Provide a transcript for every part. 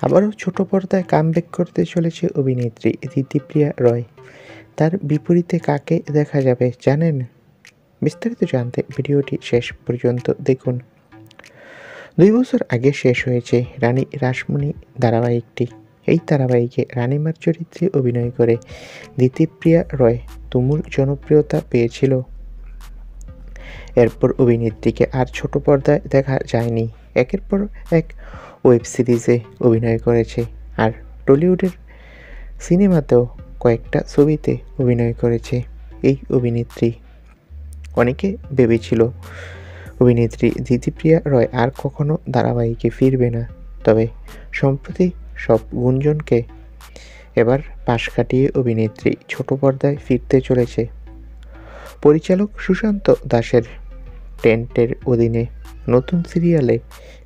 আবারও ছোট পর্দায় কামব্যাক করতে চলেছে অভিনেত্রী দিতিপ্রিয়া রয়। তার বিপরীতে কাকে দেখা যাবে জানেন? বিস্তারিত জানতে ভিডিওটি শেষ পর্যন্ত দেখুন। ২ বছর আগে শেষ হয়েছে রানী রাসমণি ধারাবাহিকটি। এই ধারাবাহিকে রানীমার চরিত্রে অভিনয় করে দিতিপ্রিয়া রয় তুমুল জনপ্রিয়তা পেয়েছিল। এরপর অভিনেত্রীকে আর ছোট পর্দায় দেখা যায়নি। একের পর এক ওয়েব সিরিজে অভিনয় করেছে, আর টলিউডের সিনেমাতেও কয়েকটা ছবিতে অভিনয় করেছে এই অভিনেত্রী। অনেকে ভেবেছিল অভিনেত্রী দিতিপ্রিয়া রয় আর কখনো ধারাবাহিকে ফিরবে না, তবে সম্প্রতি সব গুঞ্জনকে এবার পাশ কাটিয়ে অভিনেত্রী ছোট পর্দায় ফিরতে চলেছে। পরিচালক সুশান্ত দাসের টেন্টের অধীনে নতুন সিরিয়ালে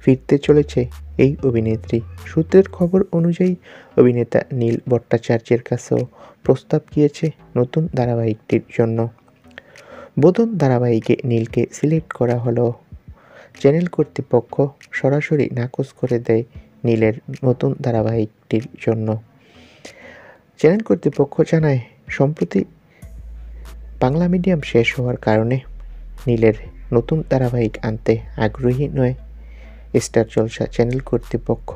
ফিরতে চলেছে এই অভিনেত্রী। সূত্রের খবর অনুযায়ী অভিনেতা নীল ভট্টাচার্যের কাছেও প্রস্তাব গিয়েছে নতুন ধারাবাহিকটির জন্য। বোধন ধারাবাহিকে নীলকে সিলেক্ট করা হলো। চ্যানেল কর্তৃপক্ষ সরাসরি নাকচ করে দেয় নীলের নতুন ধারাবাহিকটির জন্য। চ্যানেল কর্তৃপক্ষ জানায়, সম্প্রতি বাংলা মিডিয়াম শেষ হওয়ার কারণে নীলের নতুন ধারাবাহিক আনতে আগ্রহী নয় স্টার জলসা চ্যানেল কর্তৃপক্ষ।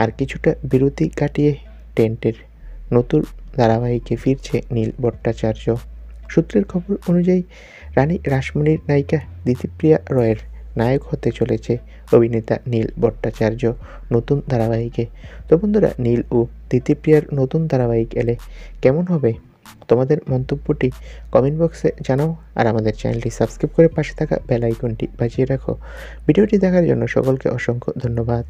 আর কিছুটা বিরতি কাটিয়ে টেন্টের নতুন ধারাবাহিকে ফিরছে নীল ভট্টাচার্য। সূত্রের খবর অনুযায়ী রানী রাসমণির নায়িকা দিতিপ্রিয়া রয়ের নায়ক হতে চলেছে অভিনেতা নীল ভট্টাচার্য নতুন ধারাবাহিকে। তো বন্ধুরা, নীল ও দিতিপ্রিয়ার নতুন ধারাবাহিক এলে কেমন হবে? তোমাদের মন্তব্যটি কমেন্ট বক্সে জানাও, আর আমাদের চ্যানেলটি সাবস্ক্রাইব করে পাশে থাকা বেল আইকনটি বাজিয়ে রাখো। ভিডিওটি দেখার জন্য সকলকে অসংখ্য ধন্যবাদ।